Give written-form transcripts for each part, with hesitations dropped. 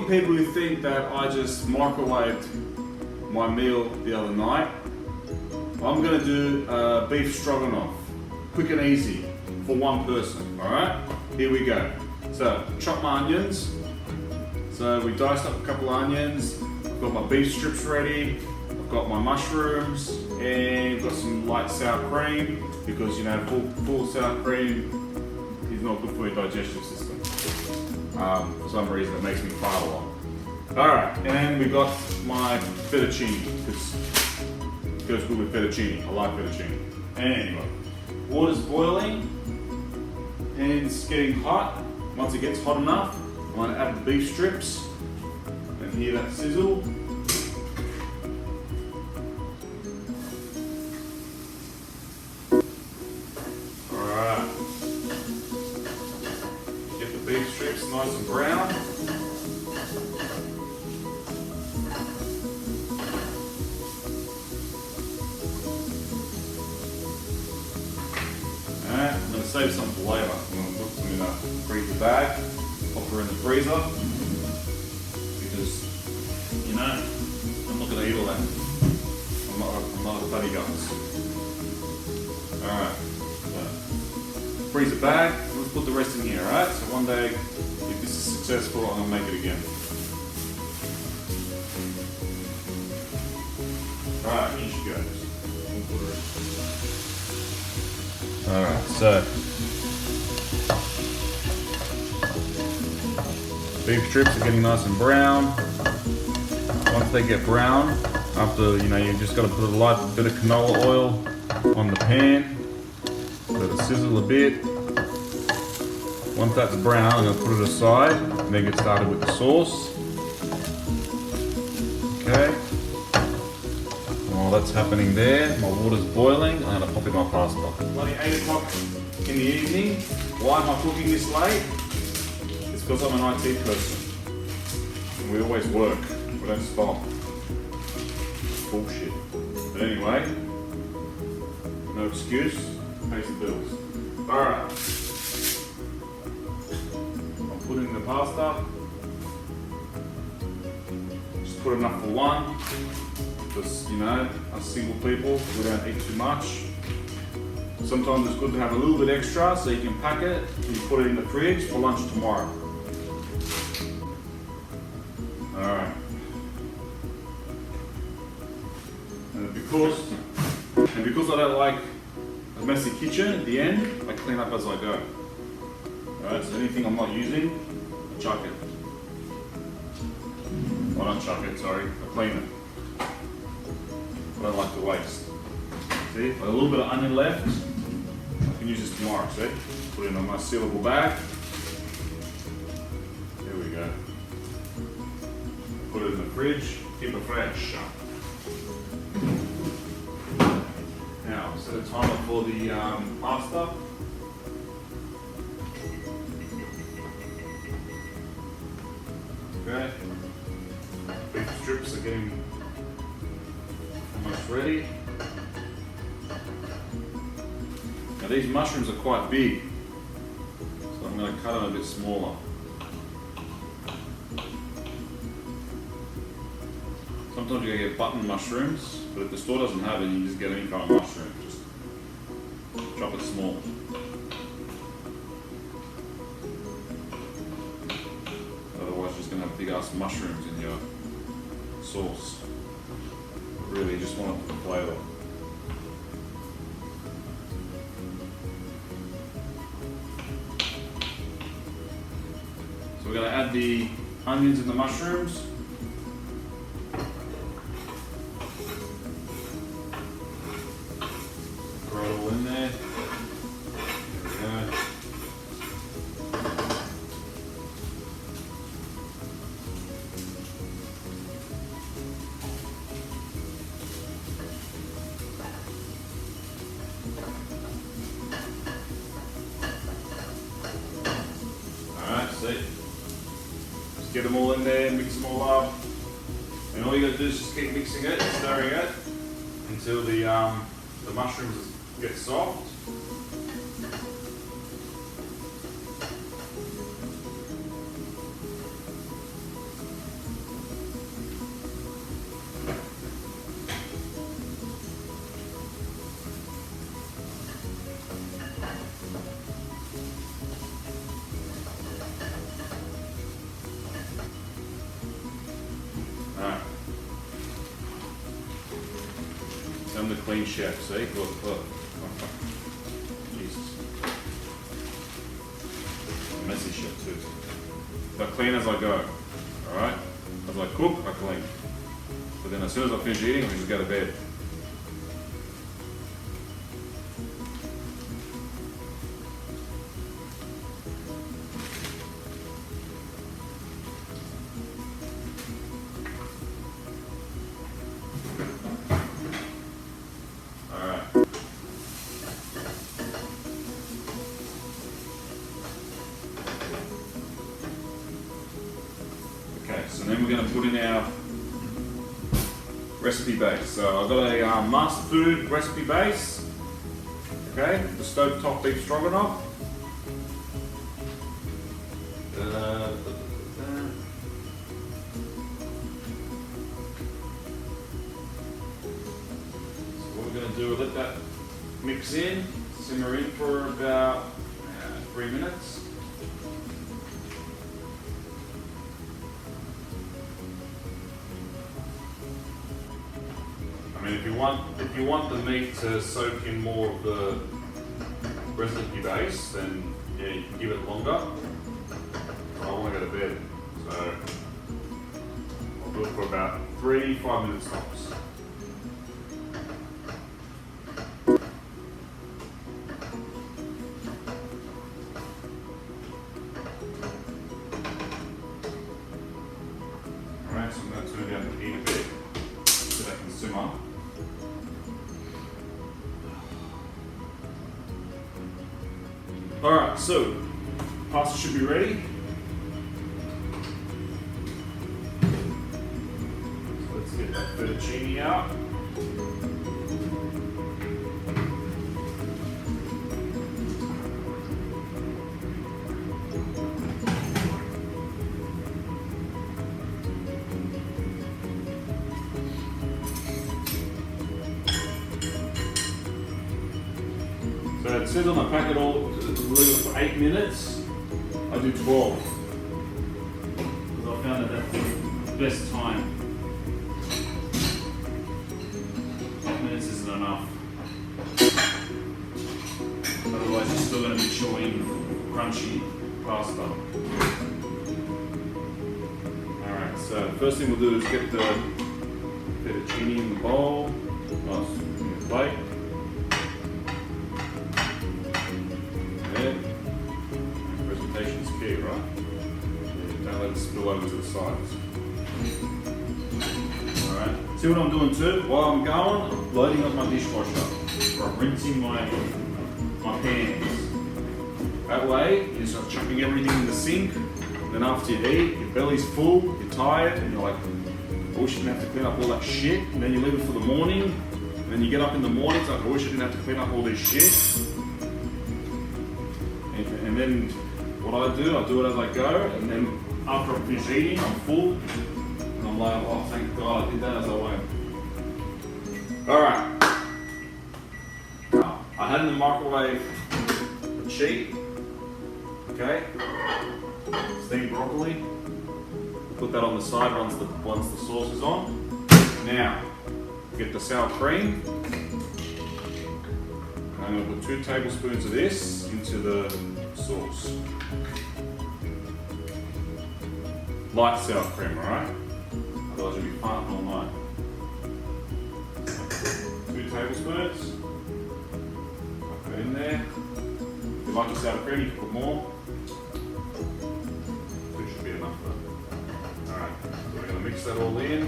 people who think that I just microwaved my meal the other night, I'm gonna do beef stroganoff, quick and easy for one person. All right, here we go. So chop my onions. So we diced up a couple of onions. I've got my beef strips ready. I've got my mushrooms and got some light sour cream because you know full sour cream is not good for your digestive system. For some reason it makes me fart a lot. Alright, and then we got my fettuccine because it goes good with fettuccine. I like fettuccine. Anyway, water's boiling and it's getting hot. Once it gets hot enough, I'm going to add the beef strips and hear that sizzle. Alright, get the beef strips nice and brown. Alright, I'm going to save some for later. I'm going to put some in a freezer bag, pop her in the freezer, because, you know, I'm not going to eat all that. I'm not a fatty guts. Alright, so freezer bag, let's put the rest in here, alright? So one day, if this is successful, I'm going to make it again. Alright, here she goes. Alright, so beef strips are getting nice and brown. Once they get brown, after you've just got to put a light bit of canola oil on the pan, let it sizzle a bit. Once that's brown, I'm going to put it aside and then get started with the sauce. Okay. While that's happening there, my water's boiling, I'm going to pop in my pasta. Bloody 8 o'clock in the evening. Why am I cooking this late? It's because I'm an IT person. And we always work. We don't stop. Bullshit. But anyway, no excuse. Pays the bills. Alright. I'm putting the pasta. Just put enough for one. Because, us single people, we don't eat too much. Sometimes it's good to have a little bit extra so you can pack it and you put it in the fridge for lunch tomorrow. Alright. And because I don't like a messy kitchen at the end, I clean up as I go. Alright, so anything I'm not using, I chuck it. I don't chuck it, sorry, I clean it. I don't like to waste. See, a little bit of onion left. I can use this tomorrow, see? Put it in a nice sealable bag. There we go. Put it in the fridge, keep it fresh. Now, set a timer for the pasta. Okay. Beef strips are getting almost ready. Now these mushrooms are quite big, so I'm going to cut them a bit smaller. Sometimes you get button mushrooms, but if the store doesn't have it, you just get any kind of mushroom. Just chop it small. Otherwise, you're just going to have big ass mushrooms in your sauce. Really, just want it for the flavour. So we're going to add the onions and the mushrooms. Throw it all in there. There we go. Just get them all in there, mix them all up. And all you got to do is just keep mixing it, stirring it until the mushrooms get soft. clean chef, see? Look. Jesus. Messy chef too. So I clean as I go, alright? As I cook, I clean. But then as soon as I finish eating, I just go to bed. Okay, so then we're going to put in our recipe base. So I've got a master food recipe base. Okay, the stovetop beef stroganoff. So what we're going to do is let that mix in, simmer in for about 3 minutes. I mean, if you want the meat to soak in more of the recipe base, then yeah, you can give it longer. I want to go to bed, so I'll do it for about 3-5 minutes tops. Alright, so I'm going to turn down the heat a bit so that can simmer. Alright, so pasta should be ready. So let's get that fettuccine out. So it says on the packet leave it for 8 minutes. I do 12 because I found that that's the best time. 8 minutes isn't enough. Otherwise you're still going to be chewing crunchy pasta. Alright, so first thing we'll do is get the fettuccine in the bowl, in the plate. Presentation's key, right? Don't let it spill over to the sides. Alright, see what I'm doing too? While I'm going, I'm loading up my dishwasher. I'm rinsing my pans. That way, you start chucking everything in the sink. Then after you eat, your belly's full, you're tired, and you're like, I wish I didn't have to clean up all that shit. And then you leave it for the morning. And then you get up in the morning, it's like, I wish I didn't have to clean up all this shit. And then what I do it as I go, and then after I finish eating, I'm full, and I'm like, oh, thank God I did that as I went. Alright. I had in the microwave a cheat, okay, steamed broccoli, put that on the side once the sauce is on. Now, get the sour cream. I'm going to put 2 tablespoons of this into the sauce. Light sour cream, alright? Otherwise you'll be farting all night. 2 tablespoons. Put that in there. If you like your sour cream, you can put more. 2 should be enough though. Alright, so we're going to mix that all in.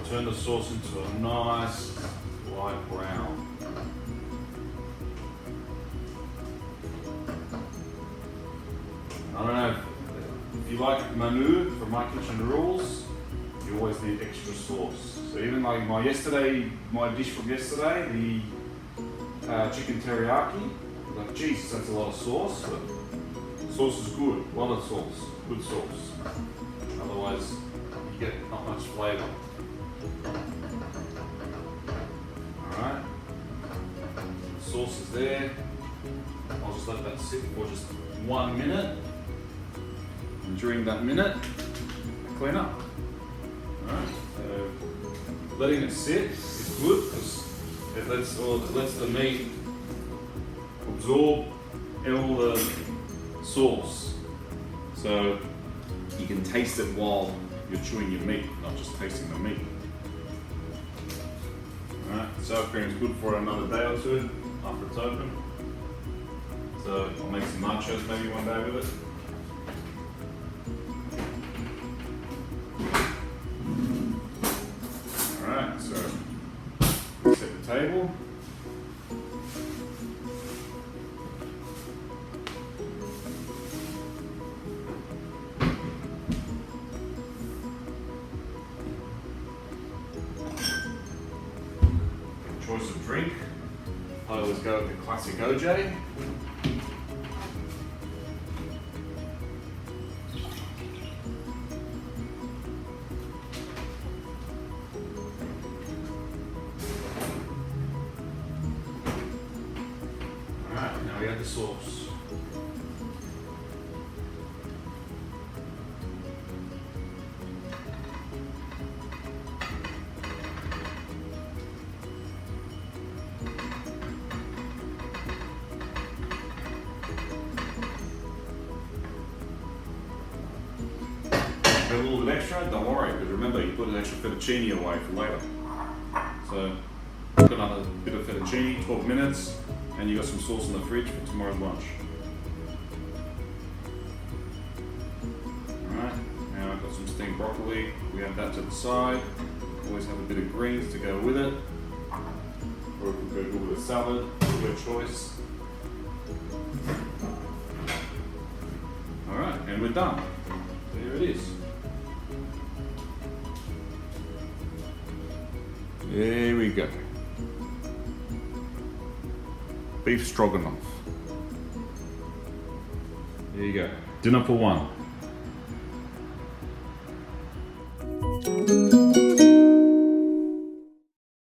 Turn the sauce into a nice light brown. I don't know, if you like Manu from My Kitchen Rules, you always need extra sauce. So even like my dish from yesterday, the chicken teriyaki, like Jesus, that's a lot of sauce, but sauce is good, a lot of sauce, good sauce. Otherwise, you get not much flavour. Alright, the sauce is there. I'll just let that sit for just 1 minute. And during that minute, clean up. Alright, so letting it sit is good because it lets the meat absorb all the sauce. So you can taste it while you're chewing your meat, not just tasting the meat. Alright, sour cream is good for another day or two after it's open. So I'll make some nachos maybe one day with it. Alright, so set the table. Choice of drink. I always go with the classic OJ. Alright, now we add the sauce. A little bit extra, don't worry, because remember you put an extra fettuccine away for later. So, put another bit of fettuccine, 12 minutes, and you got some sauce in the fridge for tomorrow's lunch. Alright, now I've got some steamed broccoli, we add that to the side. Always have a bit of greens to go with it. Or it could go with a salad, your choice. Alright, and we're done. There it is. There we go. Beef stroganoff. There you go. Dinner for one.